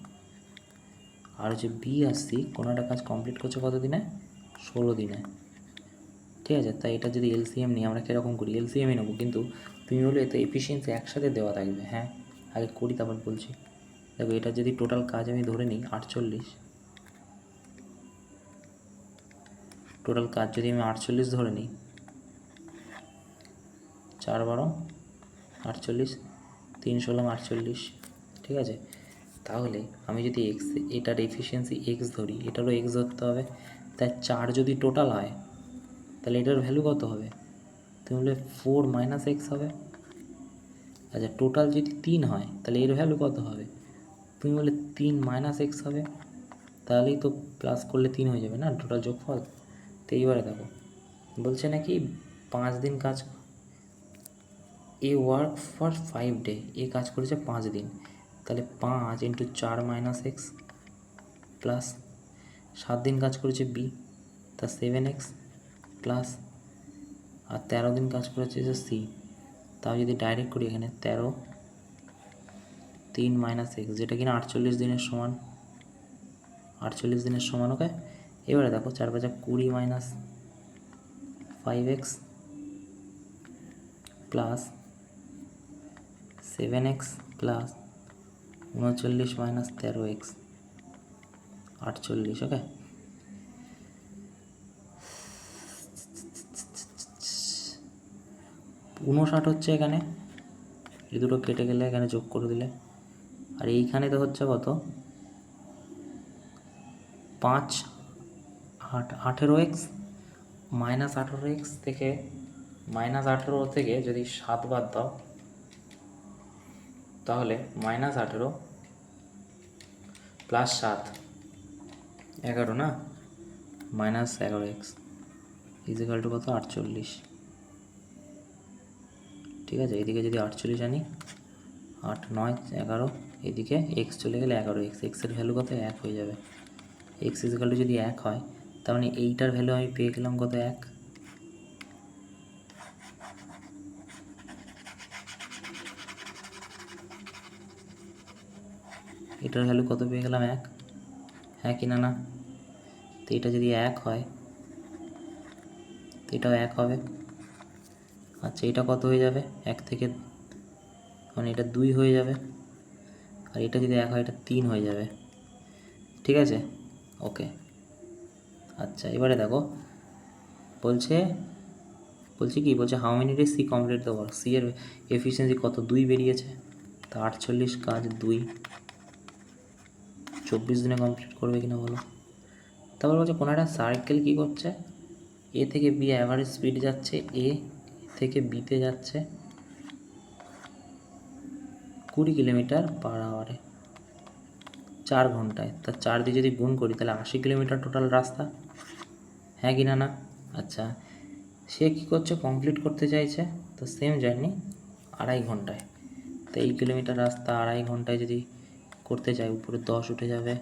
আর হচ্ছে বি আর সি কোনো একটা কাজ কমপ্লিট করছে কত দিনে, 16 দিনে, ঠিক আছে। তাই এটা যদি এলসিএম নিই, আমরা কীরকম করি, এলসিএমই নেবো, কিন্তু তুমি বলে তো এফিসিয়েন্সি একসাথে দেওয়া থাকবে, হ্যাঁ আগে করি তারপর বলছি। দেখো এটা যদি টোটাল কাজ আমি ধরে নিই 48, টোটাল কাজ যদি আমি 48 ধরে নিই, 4 12 48, 3 16 48, ঠিক আছে। তাহলে আমি যদি এক্স, এটার এফিসিয়েন্সি এক্স ধরি, এটারও এক্স ধরতে হবে। তাই 4 যদি টোটাল হয় তাহলে এটার ভ্যালু কত হবে? তুমি বললে 4 মাইনাস এক্স হবে। আচ্ছা, টোটাল যদি 3 হয় তাহলে এর ভ্যালু কত হবে? তুমি বললে 3 মাইনাস এক্স হবে। তাহলেই তো প্লাস করলে 3 হয়ে যাবে না টোটাল যোগফল। তো এইবারে দেখো বলছে নাকি 5 দিন কাজ, এ ওয়ার্ক ফর 5 ডে, এ কাজ করেছে 5 দিন। তাহলে 5 ইন্টু 4 মাইনাস এক্স প্লাস 7 দিন কাজ করেছে বি, তা 7x প্লাস, আর 13 দিন কাজ করেছে যে সি। তাও যদি ডাইরেক্ট করি এখানে 13 3 মাইনাস এক্স, যেটা কিনা 48 দিনের সমান, 48 দিনের সমান। ওকে, এবারে দেখো 4 5 20 minus 5x plus 7x plus 39 minus 13x 48। ওকে, ঊনষাট হচ্ছে এখানে, এই দুটো কেটে গেলে এখানে যোগ করে দিলে, আর এইখানে তো হচ্ছে কত 5 8 18x মাইনাস 18x থেকে, মাইনাস 18 থেকে যদি 7 বাদ দাও তাহলে মাইনাস 18 প্লাস 7 11 না, মাইনাস 11x ইজিক্যাল টু কত 48। ঠিক আছে, এদিকে যদি 48 আনি 8 9 11, এদিকে এক্স চলে গেলে 11x, এক্সের ভ্যালু কত 1 হয়ে যাবে। এক্স ইজিক্যাল টু যদি 1 হয় তার মানে এইটার ভ্যালু আমি পেয়ে গেলাম কত 1। এটার ভ্যালু কত পেয়ে গেলাম 1, হ্যাঁ কি না না? তো এটা যদি 1 হয় তো এটাও 1 হবে। আচ্ছা, এটা কত হয়ে যাবে 1 থেকে, মানে এটা 2 হয়ে যাবে, আর এটা যদি 1 হয় এটা 3 হয়ে যাবে। ঠিক আছে, ওকে। আচ্ছা, এবারে দেখো বলছে কি বলছে, how many days C complete the work, C এর এফিসিয়েন্সি কত 2 বেরিয়েছে। তা 48 কাজ 2 24 দিনে কমপ্লিট করবে কিনা বলো। তারপর বলছে কোনো একটা সার্কেল কী করছে, এ থেকে বি অ্যাভারেজ স্পিড যাচ্ছে, এ থেকে বিতে যাচ্ছে 20 কিলোমিটার পার আওয়ারে 4 ঘন্টায়। তা 4 দিয়ে যদি গুণ করি তাহলে 80 কিলোমিটার টোটাল রাস্তা, হ্যাঁ কি না না? আচ্ছা, সে কী করছে, কমপ্লিট করতে চাইছে তো সেম জার্নি 2.5 ঘন্টায়। তো 1 কিলোমিটার রাস্তা 2.5 ঘন্টায় যদি করতে চাই, উপরে 10 উঠে যাবে,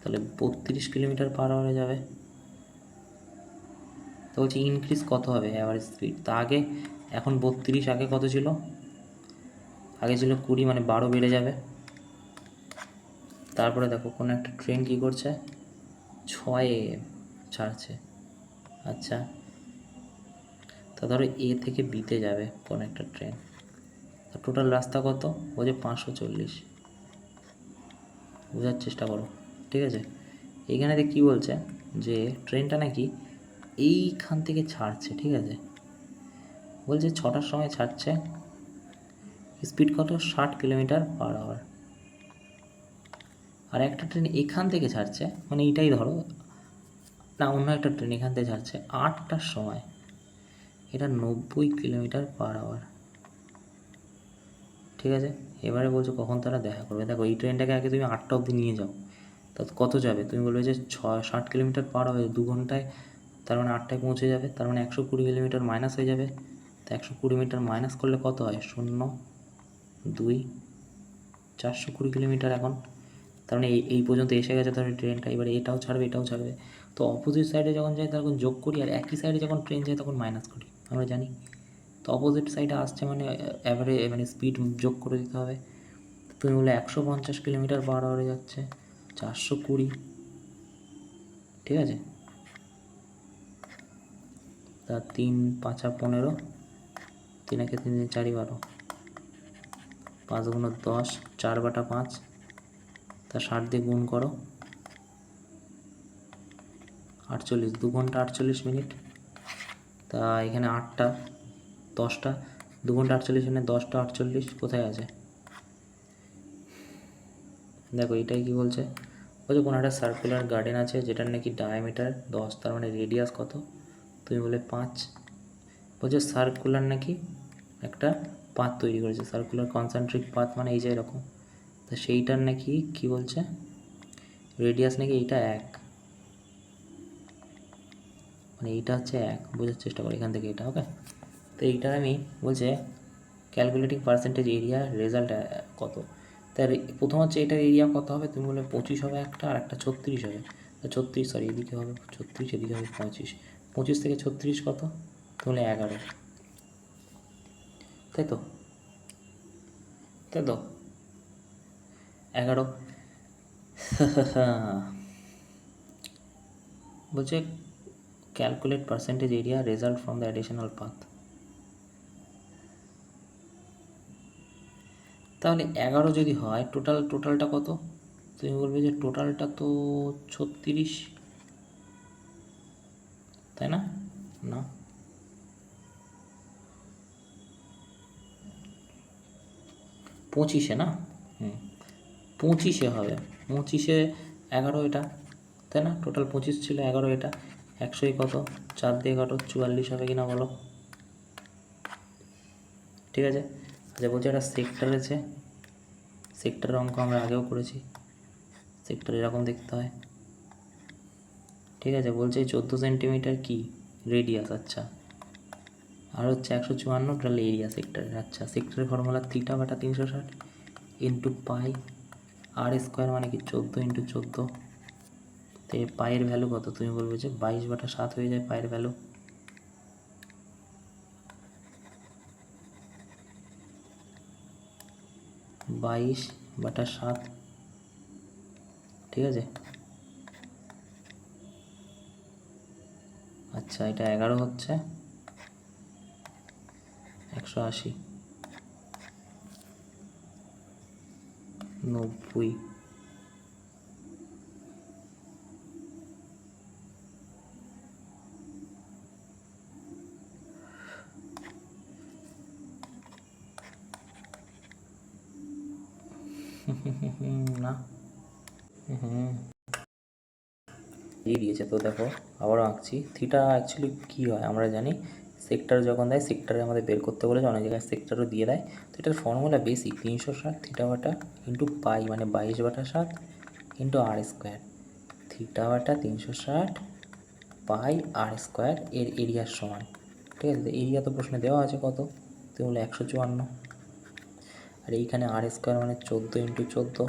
তাহলে 32 কিলোমিটার পার আওয়ারে যাবে। তো বলছি ইনক্রিজ কত হবে অ্যাভারেজ স্পিড, তা আগে এখন 32, আগে কত ছিল, আগে ছিল 20, মানে 12 বেড়ে যাবে। তারপরে দেখো কোনো একটা ট্রেন কী করছে 6 AM ছাড়ছে। আচ্ছা, তা ধরো এ থেকে বিতে যাবে কোনো একটা ট্রেন, তো টোটাল রাস্তা কত বলছে 540। বোঝার চেষ্টা করো, ঠিক আছে। এইখানে কী বলছে যে ট্রেনটা নাকি এইখান থেকে ছাড়ছে, ঠিক আছে। বলছে 6টার সময় ছাড়ছে, স্পিড কত 60 কিলোমিটার পার আওয়ার। আর একটা ট্রেন এখান থেকে ছাড়ছে, মানে এইটাই ধরো না, অন্য একটা ট্রেন এখান থেকে ছাড়ছে 8টার সময়, এটা 90 কিলোমিটার পার আওয়ার। ঠিক আছে, এবারে বলছো কখন তারা দেখা করবে। দেখো এই ট্রেনটাকে আগে তুমি 8টা অবধি নিয়ে যাও, তা কত যাবে, তুমি বলবে যে 60 কিলোমিটার পার হবে 2 ঘন্টায়, তার মানে 8টায় পৌঁছে যাবে, তার মানে 120 কিলোমিটার মাইনাস হয়ে যাবে। তো 120 মিটার মাইনাস করলে কত হয় 0 2 420 কিলোমিটার এখন। তার মানে এই পর্যন্ত এসে গেছে ধরো ট্রেনটা, এবারে এটাও ছাড়বে এটাও ছাড়বে। তো অপোজিট সাইডে যখন যাই তখন যোগ করি, আর একই সাইডে যখন ট্রেন যায় তখন মাইনাস করি, আমরা জানি। তো অপোজিট সাইডে আসছে মানে অ্যাভারেজ, মানে স্পিড যোগ করে দিতে হবে। তুমি বলে 150 কিলোমিটার পার আওয়ারে যাচ্ছে 420, ঠিক আছে। তা 3 5 15, 3 একে 3 4 12, 5 গুণ 10, 4 বাটা 5, তা 60 দিয়ে গুণ করো 48, 2 ঘন্টা 48 মিনিট। তা এখানে 8টা 10টা 2 ঘন্টা 48 মানে 10টা 48 কোথায় আছে? দেখো এটাই কি বলছে, বলছে কোনো একটা সার্কুলার গার্ডেন আছে যেটার নাকি ডায়ামিটার 10, তার মানে রেডিয়াস কত? তুমি বলে 5। বলছে সার্কুলার নাকি একটা পাথ তৈরি করেছে, সার্কুলার কনসেন্ট্রিক পাথ, মানে এই যে এরকম, তো সেইটার নাকি কি বলছে রেডিয়াস নাকি এইটা 1, মানে এইটা হচ্ছে 1, বোঝার চেষ্টা করি এখান থেকে এটা। ওকে, তো এইটার আমি বলছে ক্যালকুলেটিং পার্সেন্টেজ এরিয়া রেজাল্ট কত, তার প্রথম হচ্ছে এটার এরিয়া কত হবে, তুমি বলে 25 হবে একটা, আর একটা 36 হবে। 36 সরি এদিকে হবে 36, এদিকে হবে 25, 25 থেকে 36 কত, তাহলে 11, তাই তো, তাই তো 11। বলছে calculate percentage area result from the additional path. তাহলে 11 যদি হয়, টোটালটা কত, তুমি বলবে যে টোটালটা তো 36, তাই না? না, 25-এ না, 25-এ হবে, 25-এ 11 এটা, তাই না? টোটাল 25 ছিল, 11 এটা, 100 কত, 4 দিয়ে কাটো, 44 হবে কিনা বলো? ঠিক আছে। আচ্ছা বলছে একটা সেক্টর আছে, সেক্টরের অঙ্ক আমরা আগেও করেছি, সেক্টর এরকম দেখতে হয়। ঠিক আছে, বলছে 14 সেন্টিমিটার কি রেডিয়াস, আচ্ছা, আর হচ্ছে 154 তাহলে এরিয়া সেক্টরের। আচ্ছা, সেক্টরের ফর্মুলা θ/360 ইন্টু পাই আর স্কোয়ার, মানে কি 14 ইন্টু 14, তো পায়ের ভ্যালু কত, তুমি বলবে যে 22/7 হয়ে যায় পায়ের ভ্যালু। বাইশ বাটা সাত, ঠিক আছে। আচ্ছা, এটা 11 হচ্ছে 180, 90, না দিয়ে দিয়েছে। তো দেখো আবারও আঁকছি, থিটা অ্যাকচুয়ালি কী হয় আমরা জানি, সেক্টর যখন দেয় সেক্টরে আমাদের বের করতে বলেছে, অনেক জায়গায় সেক্টরও দিয়ে দেয়। তো এটার ফর্মুলা বেসিক 360 θ/, ইন্টু পাই মানে 22/7 ইন্টু আর স্কোয়ার, θ/, 360 পাই আর স্কোয়ার এর এরিয়ার সমান। ঠিক আছে, তো এরিয়া তো প্রশ্নে দেওয়া আছে কত, তুমি বলে 154, আর এইখানে আর স্কোয়ার মানে 14 ইন্টু 14,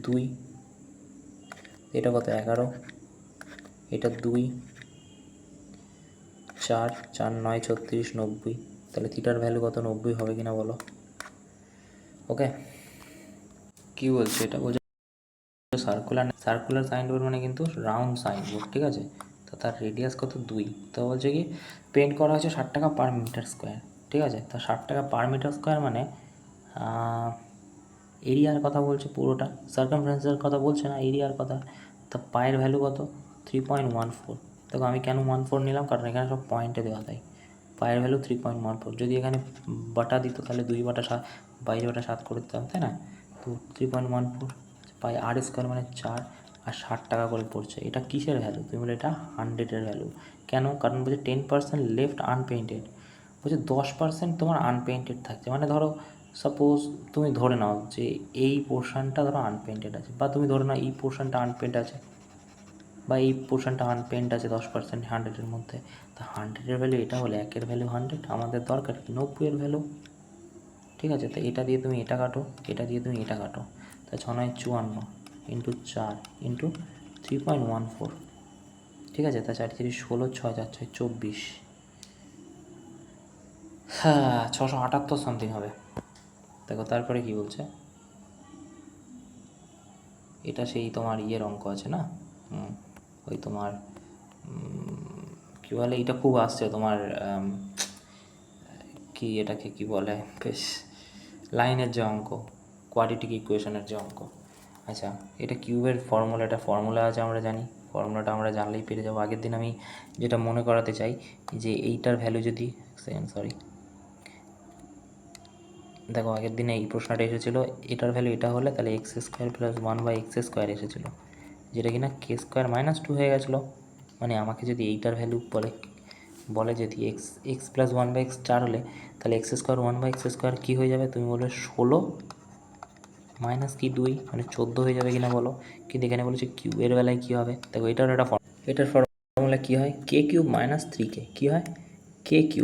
2, এটা কত 11, এটা 2, 4, 4, 9, 36, 90, তাহলে থিটার ভ্যালু কত, 90 হবে কিনা বলো? ওকে, কী বলছে এটা, বলছে সার্কুলার সাইনবোর্ড মানে কিন্তু রাউন্ড সাইনবোর্ড, ঠিক আছে, তো তার রেডিয়াস কত 2, তো বলছে কি পেন্ট করা হচ্ছে 60 টাকা পার মিটার স্কোয়ার, ঠিক আছে, তো 60 টাকা পার মিটার স্কোয়ার মানে এরিয়ার কথা বলছে পুরোটা, সার্কামফারেন্সের কথা বলছে না, এরিয়ার কথা। তো পায়ের ভ্যালু কত, 3.14, দেখো আমি কেন 14 নিলাম, কারণ এখানে সব পয়েন্টে দেওয়া তাই, পায়ের ভ্যালু 3.14, যদি এখানে বাটা দিত তাহলে 2/7, 22/7 করে দিতাম, তাই না? তো 3.14 পাই আর স্কোয়ার মানে 4, আর 60 টাকা করে পড়ছে। এটা কিসের ভ্যালু, তুমি বলে এটা 100-এর ভ্যালু। কেন, কারণ বলছে 10% লেফট আনপেইন্টেড, বলছে 10% তোমার আনপেইন্টেড থাকছে, মানে ধরো সাপোজ তুমি ধরে নাও যে এই পোর্শনটা ধরো আনপেইন্টেড আছে, বা তুমি ধরে নাও এই পোর্শনটা আনপেইন্ট আছে, বা এই পোর্শনটা আনপেইন্ট আছে 10% 100-এর মধ্যে, তো 100-এর ভ্যালু এটা হলে 1-এর ভ্যালু 100, আমাদের দরকার কি 90-এর ভ্যালু, ঠিক আছে। তো এটা দিয়ে তুমি এটা কাটো, এটা দিয়ে তুমি এটা কাটো, তা 6×9 = 54 ইন্টু 4 ইন্টু 3.14, ঠিক আছে, তা 4 4 16, 6 4 6 24, হ্যাঁ 678 সামথিং হবে। দেখো তারপরে কি বলছে, এটা সেই তোমার ইয়ের অঙ্ক আছে না, ওই তোমার কী বলে, এটা খুব আসছে তোমার কি এটাকে কি বলে, বেশ লাইনের যে অঙ্ক, কোয়াড্রেটিক ইকুয়েশনের যে অঙ্ক। আচ্ছা, এটা কিউবের ফর্মুলা, এটা ফর্মুলা আছে আমরা জানি, ফর্মুলাটা আমরা জানলেই পেরে যাবো। আগের দিন আমি যেটা মনে করাতে চাই যে এইটার ভ্যালু যদি দেখো আগের দিনে এই প্রশ্নটা এসেছিলো, এটার ভ্যালু এটা হলে তাহলে এক্স স্কোয়ার প্লাস 1/x² এসেছিলো, যেটা কিনা k² - 2 হয়ে গেছিলো। মানে আমাকে যদি এইটার ভ্যালু বলে যদি এক্স প্লাস 1/x 4 হলে তাহলে x² 1/x² কী হয়ে যাবে? তুমি বলবে 16 মাইনাস কি 2 মানে 14 হয়ে যাবে কিনা বলো। কিন্তু এখানে বলেছে কিউবের বেলায় কী হবে? দেখো এটার এটার ফর্মুলা কী হয়? k³ - 3k কী হয়? k³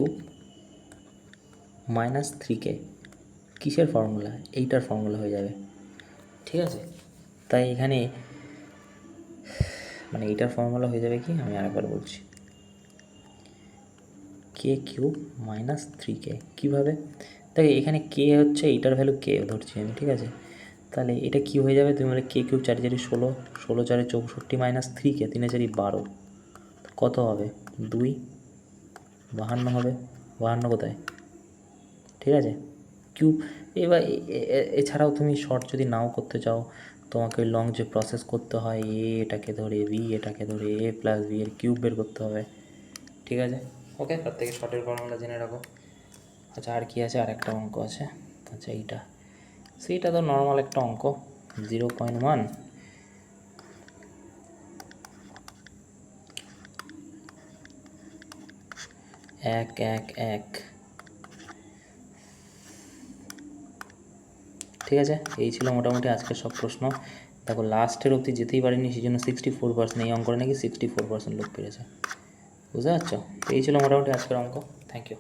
- 3k কিসের ফর্মুলা? এইটার ফর্মুলা হয়ে যাবে, ঠিক আছে? তাই এখানে মানে এইটার ফর্মুলা হয়ে যাবে কি, আমি আরেকবার বলছি, k³ - 3k কীভাবে? তাই এখানে কে হচ্ছে এইটার ভ্যালু কে ধরছি আমি, ঠিক আছে? তাহলে এটা কি হয়ে যাবে? তুমি বলে k³ 4 4 16, 16 4 64 - 3k 3 4 12 কত হবে? 2 52 হবে। 52 কোথায়? ঠিক আছে, কিউব। এবার এছাড়াও তুমি শর্ট যদি নাও করতে চাও, তোমাকে ওই লং যে প্রসেস করতে হয়, এটাকে ধরে বি, এটাকে ধরে a প্লাস বি এর কিউব বের করতে হবে, ঠিক আছে? ওকে, তার থেকে শর্টের ফর্মুলা জেনে রাখো। আচ্ছা আর কি আছে? আর একটা অঙ্ক আছে। আচ্ছা সেইটা তো নর্মাল একটা অঙ্ক, 0.1 1 1 1, ঠিক আছে? এই ছিল মোটামুটি আজকের সব প্রশ্ন। দেখো লাস্টের অবধি যেতেই পারিনি, সেই জন্য 64%, এই অঙ্কটা নাকি 64% লোক পেরেছে, বুঝতে পারছো? এই ছিল মোটামুটি আজকের অঙ্ক। Thank you.